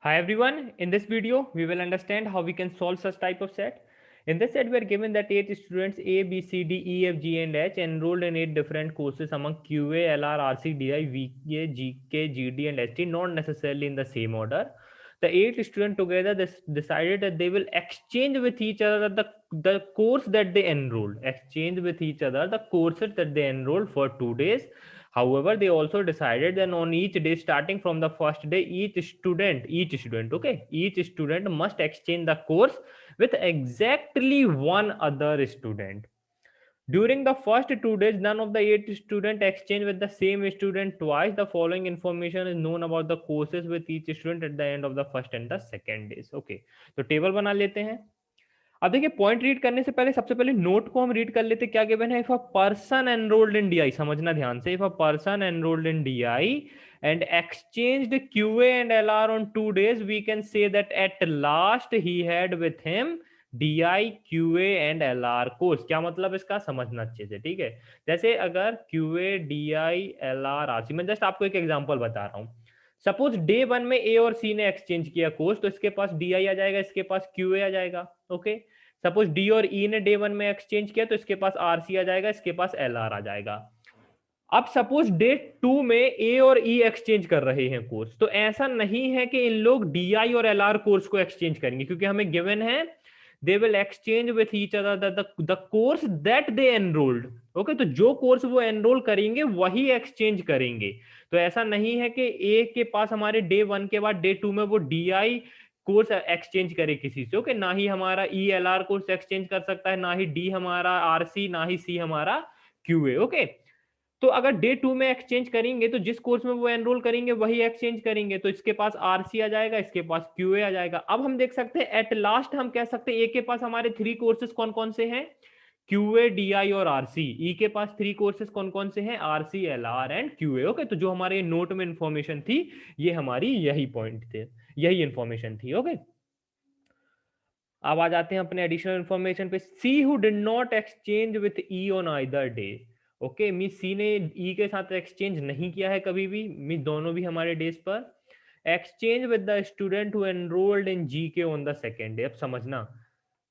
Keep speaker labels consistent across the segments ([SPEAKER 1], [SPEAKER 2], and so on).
[SPEAKER 1] Hi everyone, in this video we will understand how we can solve such type of set. In this set we are given that 8 students A, B, C, D, E, F, G and H enrolled in 8 different courses among QA, LR, RC, DI, VA, GK, GD and ST, not necessarily in the same order. The 8 students together decided that they will exchange with each other the course that they enrolled, exchange with each other the courses that they enrolled for 2 days. However, they also decided that on each day, starting from the first day, each student must exchange the course with exactly one other student. During the first 2 days, none of the 8 students exchange with the same student twice. The following information is known about the courses with each student at the end of the first and the second days. Okay, तो table बना लेते हैं. अब देखिए point read करने से पहले सबसे पहले नोट को हम रीड कर लेते. क्या गिवन है? If a person enrolled in DI, समझना ध्यान से, if a person enrolled in DI and exchanged QA and LR on 2 days, we can say that at last he had with him DI, QA and LR course. क्या मतलब इसका? समझना अच्छे से, ठीक है. जैसे अगर क्यूए, डीआई, एलआर, आरसी, मैं जस्ट आपको एक एग्जांपल बता रहा हूं. सपोज डे 1 में ए और सी ने एक्सचेंज किया कोर्स, तो इसके पास डीआई आ जाएगा, इसके पास क्यूए आ जाएगा. ओके. सपोज डी और ई ने डे 1 में एक्सचेंज किया, तो इसके पास आरसी आ जाएगा, इसके पास एलआर आ जाएगा. अब सपोज डे 2 में ए और ई एक्सचेंज कर रहे हैं कोर्स, तो ऐसा नहीं है कि इन लोग डीआई और एलआर कोर्स को एक्सचेंज करेंगे, क्योंकि हमें गिवन है they will exchange with each other the course that they enrolled. Okay, तो जो कोर्स वो एनरोल करेंगे वही एक्सचेंज करेंगे. तो ऐसा नहीं है कि ए के पास हमारे डे 1 के बाद डे 2 में वो डीआई कोर्स एक्सचेंज करे किसी से. ओके, ना ही हमारा ई एलआर कोर्स एक्सचेंज कर सकता है, ना ही डी हमारा आरसी, ना ही सी हमारा क्यूए. ओके, तो अगर डे 2 में एक्सचेंज करेंगे तो जिस कोर्स में वो एनरोल करेंगे वही एक्सचेंज करेंगे. तो इसके पास आरसी आ जाएगा, इसके पास क्यूए आ जाएगा. अब हम देख सकते हैं एट लास्ट हम कह सकते हैं ए के पास हमारे 3 कोर्सेज कौन कौन से हैं? क्यूए, डीआई और आरसी. ई के पास 3 कोर्सेज कौन कौन से हैं? RC, LR and QA. Okay, तो जो हमारे नोट में इंफॉर्मेशन थी, ये हमारी यही पॉइंट थे, यही इंफॉर्मेशन थी. ओके, अब आ जाते हैं अपने एडिशनल इंफॉर्मेशन पे. C who did not exchange with E on either day. Okay, मी सी ने ई के साथ एक्सचेंज नहीं किया है कभी भी, मी दोनों भी हमारे डेज पर. Exchange with the student who enrolled in G K on the second day. अब समझना,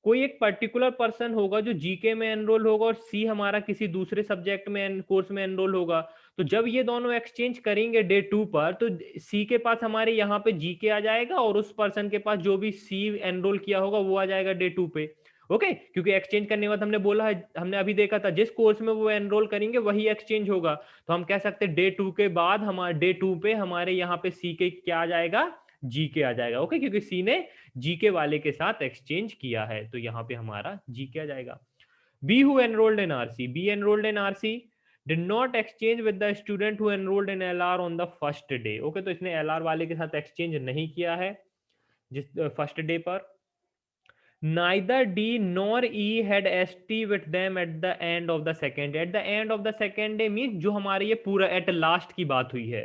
[SPEAKER 1] कोई एक पर्टिकुलर पर्सन होगा जो जीके में एनरोल होगा और सी हमारा किसी दूसरे सब्जेक्ट में कोर्स में एनरोल होगा. तो जब ये दोनों एक्सचेंज करेंगे डे 2 पर, तो सी के पास हमारे यहाँ पे जीके आ जाएगा और उस पर्सन के पास जो भी सी एनरोल किया होगा वो आ जाएगा डे 2 पे. ओके, क्योंकि एक्सचेंज करने के बाद हमने बोला है, हमने अभी देखा था, जिस कोर्स में वो एनरोल करेंगे वही एक्सचेंज होगा. तो हम कह सकते हैं डे 2 के बाद हमारे डे 2 पे हमारे यहाँ पे सी के क्या आ जाएगा? जीके आ जाएगा. ओके, क्योंकि सी ने जीके वाले के साथ एक्सचेंज किया है, तो यहाँ पे हमारा जीके आ जाएगा. B who enrolled in RC, B enrolled in RC did not exchange with the student who enrolled in LR on the first day. Okay, तो इसने एलआर वाले के साथ एक्सचेंज नहीं किया है जिस फर्स्ट डे पर. Neither D nor E had ST with them at the end of the second day. At the end of the second day means जो हमारे ये पूरा एट लास्ट की बात हुई है,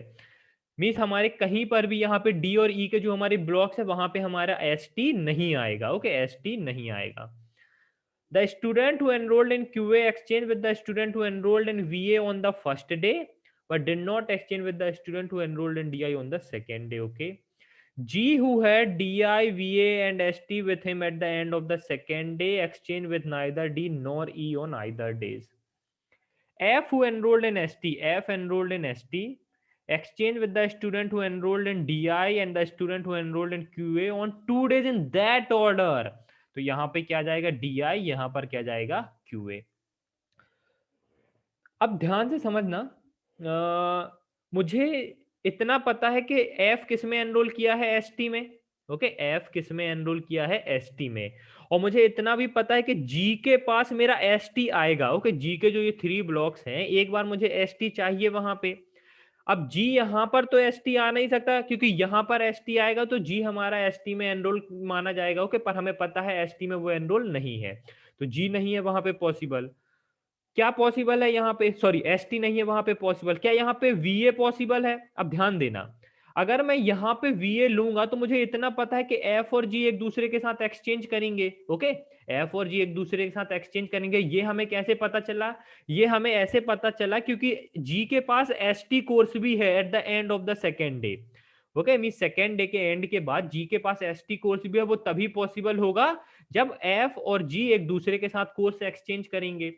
[SPEAKER 1] मीन्स हमारे कहीं पर भी यहाँ पे डी और ई के जो हमारे ब्लॉक्स है वहां पे हमारा एस टी नहीं आएगा. ओके, एस टी नहीं आएगा. The student who enrolled in QA exchange with the student who enrolled in वीए on the first day but did not exchange with the student who enrolled in DI on the second day. Okay, G, who had DI, VA, and ST with him at the end of the second day, exchanged with neither D nor E on either days. F, who enrolled in ST, F enrolled in ST, exchanged with the student who enrolled in DI and the student who enrolled in QA on 2 days in that order. तो यहाँ पे क्या जाएगा? DI, यहाँ पर क्या जाएगा? QA. अब ध्यान से समझना, मुझे इतना पता है कि एफ किस में एनरोल किया है? एसटी में. ओके, एफ किस में एनरोल किया है? एसटी में. और मुझे इतना भी पता है कि जी के पास मेरा एसटी आएगा. ओके, जी के जो ये 3 ब्लॉक्स हैं, एक बार मुझे एसटी चाहिए वहां पे. अब जी यहां पर तो एसटी आ नहीं सकता, क्योंकि यहां पर एसटी आएगा तो जी हमारा एसटी में एनरोल माना जाएगा. ओके, पर हमें पता है एसटी में वो एनरोल नहीं है, तो जी नहीं है वहां पे पॉसिबल. क्या पॉसिबल है यहाँ पे? सॉरी, एसटी नहीं है वहां पे पॉसिबल. क्या यहाँ पे वीए पॉसिबल है? अब ध्यान देना, अगर मैं यहाँ पे वीए लूंगा तो मुझे इतना पता है कि एफ और जी एक दूसरे के साथ एक्सचेंज करेंगे. ओके, एफ और जी एक दूसरे के साथ एक्सचेंज करेंगे. ये हमें कैसे पता चला? ये हमें ऐसे पता चला क्योंकि जी के पास एसटी कोर्स भी है eight the end of the second day. Okay mean second day के एंड के बाद जी के पास एसटी कोर्स भी है, वो तभी पॉसिबल होगा जब एफ और जी एक दूसरे के साथ कोर्स एक्सचेंज करेंगे।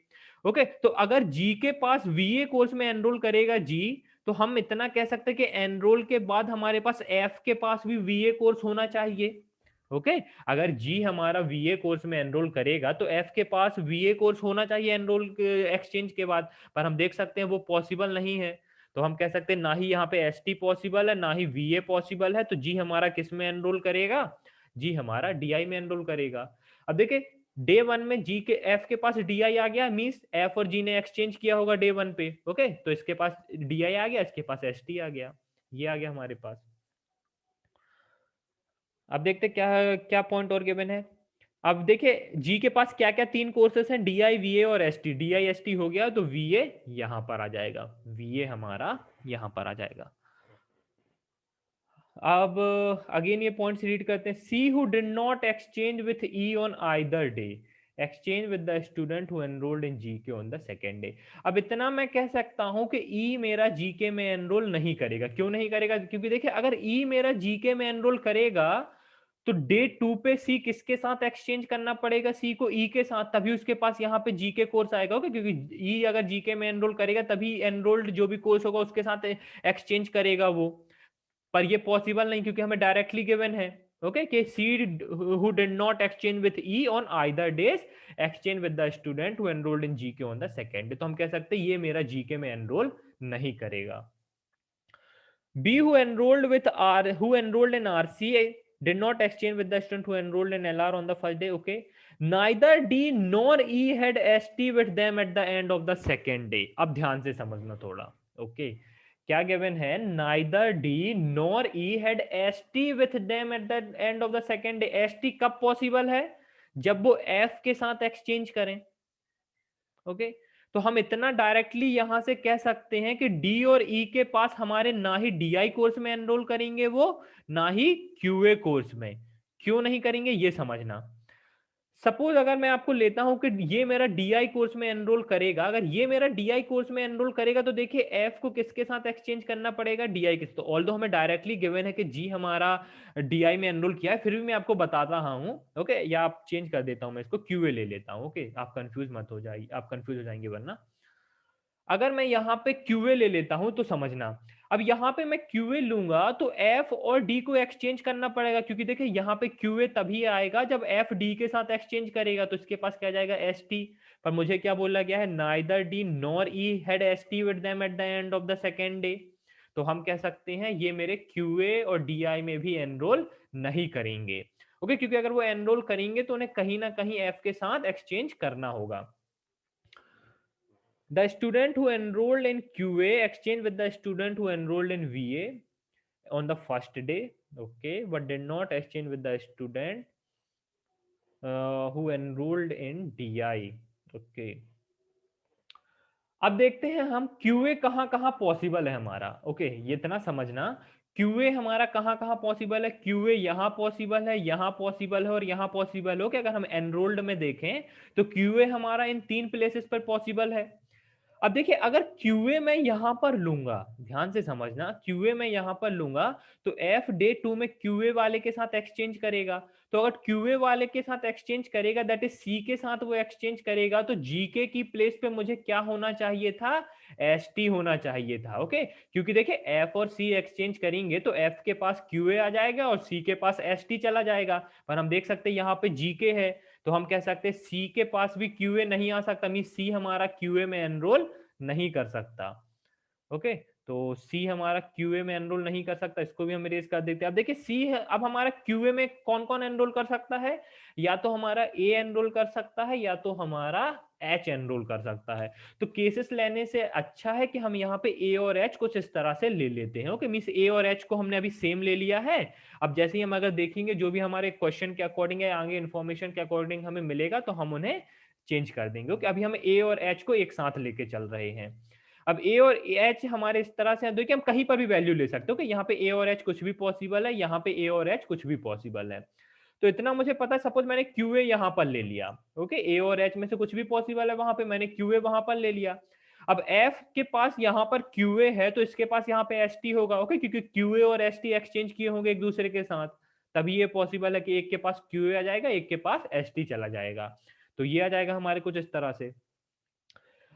[SPEAKER 1] ओके तो अगर जी के पास वीए कोर्स में एनरोल करेगा जी, तो हम इतना कह सकते हैं कि एनरोल के बाद हमारे पास एफ के पास भी वीए कोर्स होना चाहिए। ओके अगर जी हमारा वीए कोर्स में एनरोल करेगा तो एफ के पास वीए कोर्स होना चाहिए एनरोल एक्सचेंज के बाद, पर हम देख सकते हैं वो पॉसिबल नहीं है। तो हम कह सकते हैं ना ही यहाँ पे एस टी पॉसिबल है ना ही वीए पॉसिबल है, तो जी हमारा किस में एनरोल करेगा, जी हमारा डीआई में एनरोल करेगा। अब देखिए डे वन में जी के एफ के पास डीआई आ गया, मींस एफ और जी ने एक्सचेंज किया होगा डे वन पे। ओके तो इसके पास डीआई आ गया, इसके पास एस टी आ गया, ये आ गया हमारे पास। अब देखते क्या क्या पॉइंट और गिवन है। अब देखिए जी के पास क्या क्या तीन कोर्सेस हैं, डी आई वी ए और S T. D I S T हो गया तो वी ए यहां पर आ जाएगा, वी ए हमारा यहां पर आ जाएगा। अब अगेन ये पॉइंट्स रीड करते हैं। सी who did not exchange with E on either day exchange with the student who enrolled in GK on the second day. अब इतना मैं कह सकता हूं कि ई मेरा जीके में एनरोल नहीं करेगा। क्यों नहीं करेगा, क्योंकि देखिए अगर ई मेरा जीके में एनरोल करेगा तो डे टू पे सी किसके साथ एक्सचेंज करना पड़ेगा, सी को ई के साथ, तभी उसके पास यहाँ पे जीके कोर्स आएगा। ओके क्योंकि ई अगर जीके में एनरोल करेगा तभी एनरोल्ड जो भी कोर्स होगा उसके साथ एक्सचेंज करेगा वो। पर ये पॉसिबल नहीं क्योंकि हमें डायरेक्टली गिवन है ओके कि सी who did not exchange with E on either days exchange with the student who enrolled in GK on the second day. तो हम कह सकते हैं ये मेरा जीके में एनरोल नहीं करेगा। B who enrolled with R who enrolled in RCA did not exchange with the student who enrolled in LR on the first day. Okay, neither D nor E had ST with them at the end of the second day. अब ध्यान से समझना थोड़ा। Okay क्या given है, neither D nor E had ST with them at the end of the second day। ST कब possible है, जब वो F के साथ एक्सचेंज करें। ओके तो हम इतना डायरेक्टली यहां से कह सकते हैं कि डी और ई के पास हमारे ना ही डीआई कोर्स में एनरोल करेंगे वो, ना ही क्यूए कोर्स में। क्यों नहीं करेंगे ये समझना। सपोज अगर मैं आपको लेता हूं कि ये मेरा डीआई कोर्स में एनरोल करेगा, अगर ये मेरा डीआई कोर्स में एनरोल करेगा तो देखिए एफ को किसके साथ एक्सचेंज करना पड़ेगा, डीआई के। तो ऑल्दो हमें डायरेक्टली गिवन है कि जी हमारा डीआई में एनरोल किया है, फिर भी मैं आपको बता रहा हूं ओके, या आप चेंज कर देता हूं, मैं इसको क्यूए ले लेता हूं। ओके आप कंफ्यूज मत हो जाइए, आप कंफ्यूज हो जाएंगे वरना। अगर मैं यहाँ पे क्यूए ले लेता हूं तो समझना, अब यहाँ पे मैं क्यूए लूंगा तो एफ और डी को एक्सचेंज करना पड़ेगा, क्योंकि देखिए यहाँ पे क्यूए तभी आएगा जब एफ डी के साथ एक्सचेंज करेगा, तो इसके पास क्या जाएगा एस टी। पर मुझे क्या बोला गया है, neither D nor E had S T with them at the end of the second day. तो हम कह सकते हैं ये मेरे क्यूए और डी आई में भी एनरोल नहीं करेंगे। ओके क्योंकि अगर वो एनरोल करेंगे तो उन्हें कहीं ना कहीं एफ के साथ एक्सचेंज करना होगा। The student who enrolled in QA exchanged with the student who enrolled in VA on the first day, okay, but did not exchange with the student who enrolled in DI, okay। अब देखते हैं हम QA कहाँ कहाँ possible है हमारा। Okay ये इतना समझना, QA हमारा कहाँ कहाँ पॉसिबल है। QA यहाँ पॉसिबल है, यहाँ पॉसिबल है और यहाँ पॉसिबल हो। क्या अगर हम एनरोल्ड में देखें तो QA हमारा इन तीन प्लेसेस पर पॉसिबल है। अब देखिए अगर क्यूए मैं यहां पर लूंगा, ध्यान से समझना, क्यूए मैं यहां पर लूंगा तो एफ डे टू में क्यूए वाले के साथ एक्सचेंज करेगा। तो अगर क्यूए वाले के साथ एक्सचेंज करेगा दैट इज सी के साथ वो एक्सचेंज करेगा, तो जीके की प्लेस पे मुझे क्या होना चाहिए था, एस टी होना चाहिए था। ओके क्योंकि देखिए एफ और सी एक्सचेंज करेंगे तो एफ के पास क्यूए आ जाएगा और सी के पास एस टी चला जाएगा। पर हम देख सकते हैं यहाँ पे जीके है, तो हम कह सकते हैं सी के पास भी क्यूए नहीं आ सकता, मीन सी हमारा क्यूए में एनरोल नहीं कर सकता। ओके तो सी हमारा क्यूए में एनरोल नहीं कर सकता, इसको भी हम इरेज कर देते हैं। अब देखिए सी है, अब हमारा क्यूए में कौन कौन एनरोल कर सकता है, या तो हमारा ए एनरोल कर सकता है या तो हमारा एच एनरोल कर सकता है। तो केसेस लेने से अच्छा है कि हम यहाँ पे ए और एच कुछ इस तरह से ले लेते हैं। ओके मींस ए और एच को हमने अभी सेम ले लिया है। अब जैसे ही हम अगर देखेंगे जो भी हमारे क्वेश्चन के अकॉर्डिंग है, आगे इन्फॉर्मेशन के अकॉर्डिंग हमें मिलेगा तो हम उन्हें चेंज कर देंगे। ओके अभी हम ए और एच को एक साथ लेके चल रहे हैं। अब ए और एच हमारे इस तरह से देखिए हम कहीं पर भी वैल्यू ले सकते हो कि यहाँ पे ए और एच कुछ भी पॉसिबल है, यहाँ पे ए और एच कुछ भी पॉसिबल है। तो इतना मुझे पता है, सपोज मैंने क्यूए यहाँ पर ले लिया। ओके ए और एच में से कुछ भी पॉसिबल है वहां पे, मैंने क्यूए वहां पर ले लिया। अब एफ के पास यहाँ पर क्यूए है तो इसके पास यहाँ पे एस टी होगा, ओके, क्योंकि क्यूए और एस टी एक्सचेंज किए होंगे एक दूसरे के साथ, तभी ये पॉसिबल है कि एक के पास क्यूए आ जाएगा, एक के पास एस टी चला जाएगा। तो ये आ जाएगा हमारे कुछ इस तरह से।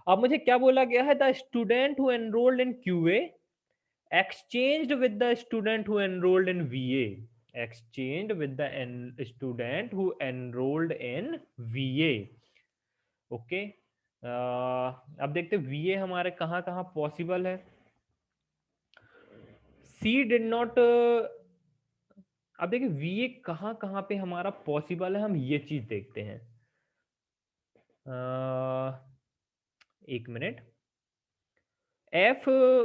[SPEAKER 1] अब मुझे क्या बोला गया है, the student who enrolled in QA exchanged with the student who enrolled in VA, exchanged with the student who enrolled in VA, okay. अब देखते VA हमारे कहाँ कहाँ पॉसिबल है। सी डिड नॉट, अब देखिए VA कहाँ कहाँ पे हमारा पॉसिबल है, हम ये चीज देखते हैं। एक मिनट, एफ,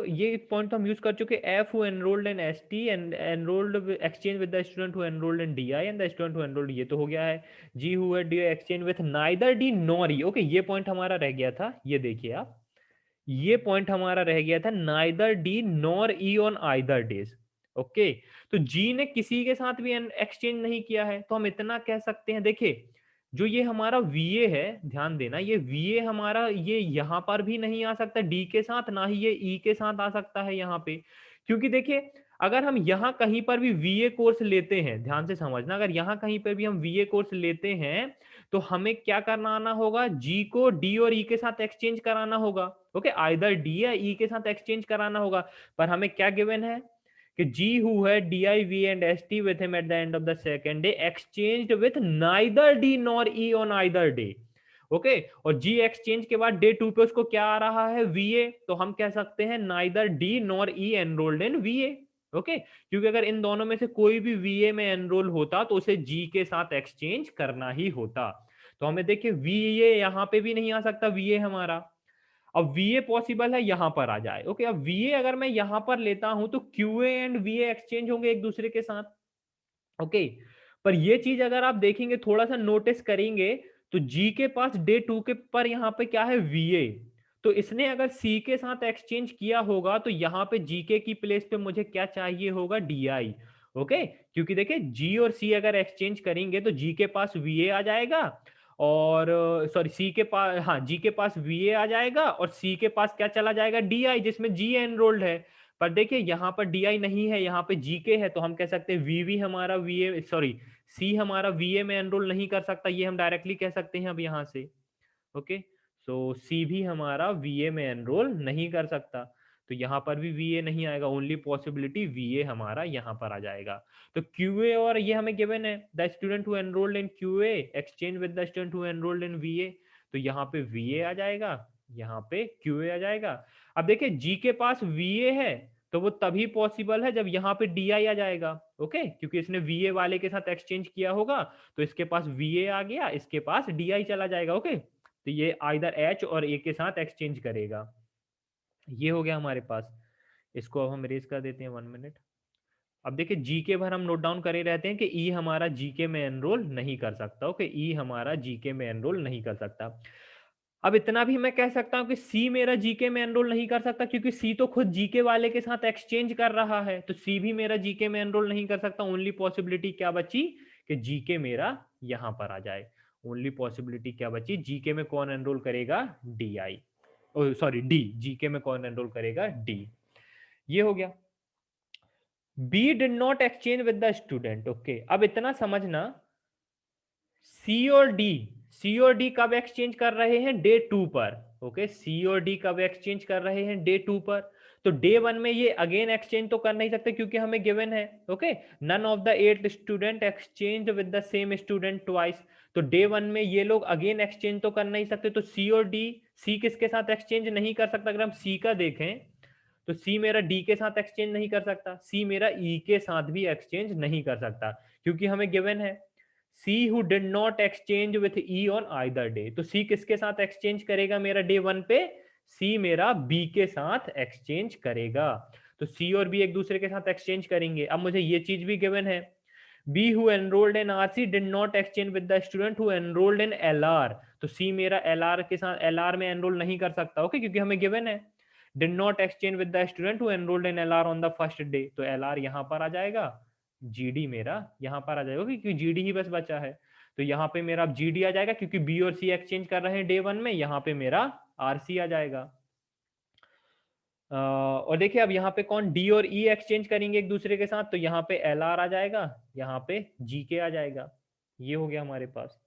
[SPEAKER 1] ये पॉइंट तो हम यूज कर चुके, F who enrolled in S T and enrolled exchange with the student who enrolled in D I and the student who enrolled, ये तो हो गया है। G who D exchange with neither D nor E, okay, ये point हमारा रह गया था, ये देखिए आप, ये पॉइंट हमारा रह गया था, neither D nor E on either days, okay. तो जी ने किसी के साथ भी एक्सचेंज नहीं किया है, तो हम इतना कह सकते हैं, देखिए जो ये हमारा VA है, ध्यान देना, ये VA हमारा ये यहां पर भी नहीं आ सकता D के साथ, ना ही ये E के साथ आ सकता है यहाँ पे, क्योंकि देखिए अगर हम यहाँ कहीं पर भी VA कोर्स लेते हैं, ध्यान से समझना, अगर यहाँ कहीं पर भी हम VA कोर्स लेते हैं तो हमें क्या करना आना होगा, G को D और E के साथ एक्सचेंज कराना होगा, ओके, आइदर D या E के साथ एक्सचेंज कराना होगा। पर हमें क्या गिवन है कि G who had DIV and ST with him at the end of the second day exchanged with neither D nor E on either day, okay. और G एक्सचेंज के बाद डे 2 पे उसको क्या आ रहा है, VA, तो हम कह सकते हैं neither D nor E enrolled in VA, okay, क्योंकि अगर इन दोनों में से कोई भी VA में एनरोल होता तो उसे G के साथ एक्सचेंज करना ही होता। तो हमें देखिए VA यहाँ पे भी नहीं आ सकता, VA हमारा, अब VA पॉसिबल है यहां पर आ जाए, ओके। अब VA अगर मैं यहां पर लेता हूं तो QA एंड VA एक्सचेंज होंगे एक दूसरे के साथ, ओके। पर ये चीज अगर आप देखेंगे, थोड़ा सा नोटिस करेंगे, तो G के पास डे 2 के पर यहाँ पे क्या है, VA, तो इसने अगर C के साथ एक्सचेंज किया होगा तो यहाँ पे GK की प्लेस पे मुझे क्या चाहिए होगा, DI, ओके, क्योंकि देखिए G और C अगर एक्सचेंज करेंगे तो G के पास VA आ जाएगा, और सॉरी सी के पास, हाँ जी के पास VA आ जाएगा, और सी के पास क्या चला जाएगा, DI, जिसमें G एनरोल्ड है। पर देखिए यहाँ पर DI नहीं है, यहाँ पे GK है, तो हम कह सकते हैं VV हमारा VA, सॉरी C हमारा VA में एनरोल नहीं कर सकता, ये हम डायरेक्टली कह सकते हैं अब यहाँ से, ओके। सो C भी हमारा VA में एनरोल नहीं कर सकता, तो यहाँ पर भी VA नहीं आएगा, ओनली पॉसिबिलिटी VA हमारा यहाँ पर आ जाएगा। तो QA और ये हमें गिवन है, the student who enrolled in QA exchange with the student who enrolled in VA, तो यहाँ पे VA आ जाएगा, यहाँ पे QA आ जाएगा। अब देखिए G के पास VA है तो वो तभी पॉसिबल है जब यहाँ पे DI आ जाएगा, ओके, क्योंकि इसने VA वाले के साथ एक्सचेंज किया होगा, तो इसके पास VA आ गया, इसके पास DI चला जाएगा, ओके। तो ये आइदर H और A के साथ एक्सचेंज करेगा। ये हो गया हमारे पास, इसको अब हम रेज कर देते हैं 1 मिनट। अब देखिए जीके भर हम नोट डाउन करे रहते हैं कि ई हमारा जीके में एनरोल नहीं कर सकता, ओके, ई हमारा जीके में एनरोल नहीं कर सकता। अब इतना भी मैं कह सकता हूं कि सी मेरा जीके में एनरोल नहीं कर सकता, क्योंकि सी तो खुद जीके वाले के साथ एक्सचेंज कर रहा है, तो सी भी मेरा जीके में एनरोल नहीं कर सकता। ओनली पॉसिबिलिटी क्या बची कि जीके मेरा यहां पर आ जाए, ओनली पॉसिबिलिटी क्या बची, जीके में कौन एनरोल करेगा, D I, sorry D, GK में कौन एनरोल करेगा, डी। ये हो गया। B did not exchange with the student, okay. अब इतना समझना, सी और डी, सी और डी कब एक्सचेंज कर रहे हैं, डे 2 पर, ओके, सी और डी कब एक्सचेंज कर रहे हैं, डे 2 पर। तो डे 1 में ये अगेन एक्सचेंज तो कर नहीं सकते क्योंकि हमें गिवन है, okay, none of the 8 student exchange with the same student twice. तो डे 1 में ये लोग अगेन एक्सचेंज तो कर नहीं सकते, तो सी और डी, सी किसके साथ एक्सचेंज नहीं कर सकता, अगर हम सी का देखें तो सी मेरा डी के साथ एक्सचेंज नहीं कर सकता, सी मेरा ई के साथ भी एक्सचेंज नहीं कर सकता, क्योंकि हमें गिवन है सी who did not exchange with E on either day. तो सी किसके साथ एक्सचेंज करेगा मेरा डे 1 पे, सी मेरा बी के साथ एक्सचेंज करेगा। तो सी और बी एक दूसरे के साथ एक्सचेंज करेंगे। अब मुझे ये चीज भी गिवन है, B who enrolled in RC did not exchange with the student who enrolled in LR. तो सी मेरा एलआर के साथ, एलआर में एनरोल नहीं कर सकता, ओके, क्योंकि हमें गिवन है did not exchange with the student who enrolled in LR on the first day. तो एलआर यहां पर आ जाएगा, जीडी मेरा यहां पर आ जाएगा, क्योंकि जीडी ही बस बचा है। तो यहाँ पे मेरा जीडी आ जाएगा, क्योंकि बी और सी एक्सचेंज कर रहे हैं डे 1 में, यहाँ पे मेरा आरसी आ जाएगा। और देखिए अब यहाँ पे कौन डी और ई एक्सचेंज करेंगे एक दूसरे के साथ, तो यहाँ पे एल आर आ जाएगा, यहाँ पे जी के आ जाएगा। ये हो गया हमारे पास।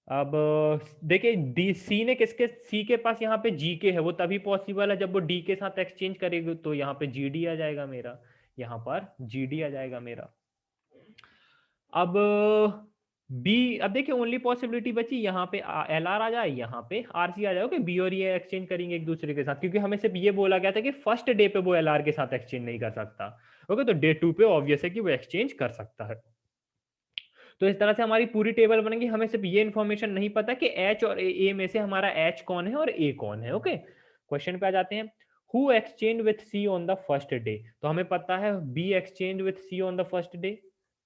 [SPEAKER 1] अब देखिए डी सी ने किसके, सी के पास यहाँ पे जी के है, वो तभी पॉसिबल है जब वो डी के साथ एक्सचेंज करेगी, तो यहाँ पे जी डी आ जाएगा मेरा, यहाँ पर जी डी आ जाएगा मेरा। अब बी, अब देखिए ओनली पॉसिबिलिटी बची यहाँ पे एल आर आ जाए, यहाँ पे आर सी आ जाए। ओके, बी और ये एक्सचेंज करेंगे एक दूसरे के साथ, क्योंकि हमें सिर्फ ये बोला गया था कि फर्स्ट डे पे वो एल आर के साथ एक्सचेंज नहीं कर सकता। ओके, तो डे 2 पे ऑब्वियस है कि वो एक्सचेंज कर सकता है। तो इस तरह से हमारी पूरी टेबल बनेगी। हमें सिर्फ ये इन्फॉर्मेशन नहीं पता कि एच और ए में से हमारा एच कौन है और ए कौन है। ओके, क्वेश्चन पे आ जाते हैं। Who exchange with C on the first day, तो हमें पता है B exchange with C on the first day,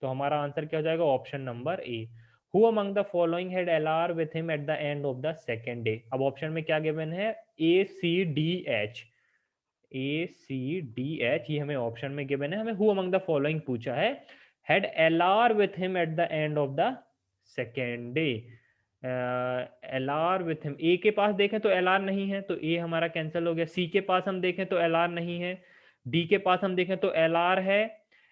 [SPEAKER 1] तो हमारा आंसर क्या हो जाएगा, option number A. Who among the following had L R with him at the end of the second day. अब ऑप्शन में क्या गिवन है, A C D H, A C D H, ये हमें ऑप्शन में गिवन है। हमें who among the following पूछा है, had LR with him at the end of the second day। LR with him, A के पास देखें तो LR नहीं है, तो A हमारा कैंसिल हो गया। C के पास हम देखें तो LR नहीं है। D के पास हम देखें तो LR है।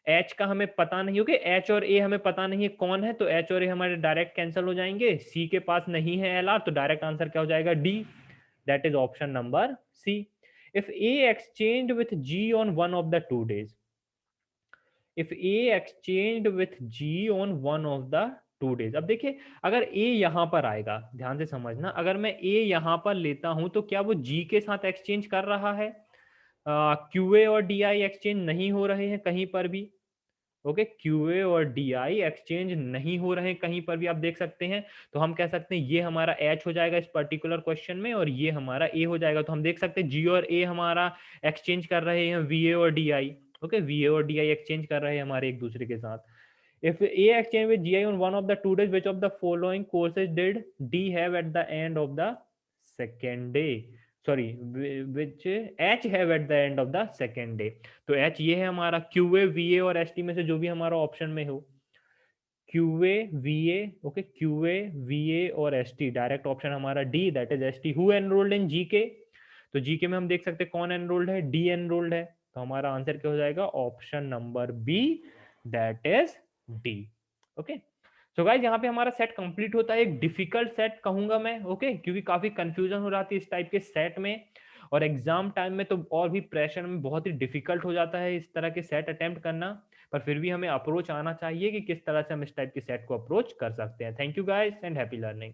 [SPEAKER 1] H का हमें पता नहीं, क्योंकि H और A हमें पता नहीं है कौन है, तो H और A हमारे डायरेक्ट कैंसिल हो जाएंगे। C के पास नहीं है LR, तो डायरेक्ट आंसर क्या हो जाएगा, D, that is option number C। If A exchanged with G on one of the 2 days, if A exchanged with G on one of the 2 days। अब देखिए अगर A यहां पर आएगा, ध्यान से समझना, अगर मैं A यहां पर लेता हूं तो क्या वो G के साथ एक्सचेंज कर रहा है? QA और DI एक्सचेंज नहीं हो रहे हैं कहीं पर भी। ओके, QA और DI एक्सचेंज नहीं हो रहे हैं कहीं पर भी, आप देख सकते हैं। तो हम कह सकते हैं ये हमारा H हो जाएगा इस पर्टिकुलर क्वेश्चन में, और ये हमारा A हो जाएगा। तो हम देख सकते हैं G और A हमारा एक्सचेंज कर रहे हैं VA और DI। ओके, VA और DI एक्सचेंज कर रहे हैं हमारे एक दूसरे के साथ। If A exchange with GI on one of the 2 days, which of the following courses did D have at the end of the second day? Sorry, which H have at the end of the second day? तो H ये है हमारा, QA, VA और ST में से जो भी हमारा ऑप्शन में हो, QA, VA, okay, QA, VA और ST, डायरेक्ट ऑप्शन हमारा D, that is ST। Who enrolled in GK, तो जीके में हम देख सकते हैं कौन एनरोल्ड है, D एनरोल्ड है। तो हमारा आंसर क्या हो जाएगा, option number B, that is D. Okay, so guys यहाँ पे हमारा सेट कंप्लीट होता है। एक डिफिकल्ट सेट कहूंगा मैं, ओके, क्योंकि काफी कंफ्यूजन हो जाती है इस टाइप के सेट में, और एग्जाम टाइम में तो और भी प्रेशर में बहुत ही डिफिकल्ट हो जाता है इस तरह के सेट अटेम्प्ट करना। पर फिर भी हमें अप्रोच आना चाहिए कि किस तरह से हम इस टाइप के सेट को अप्रोच कर सकते हैं। Thank you guys and happy learning.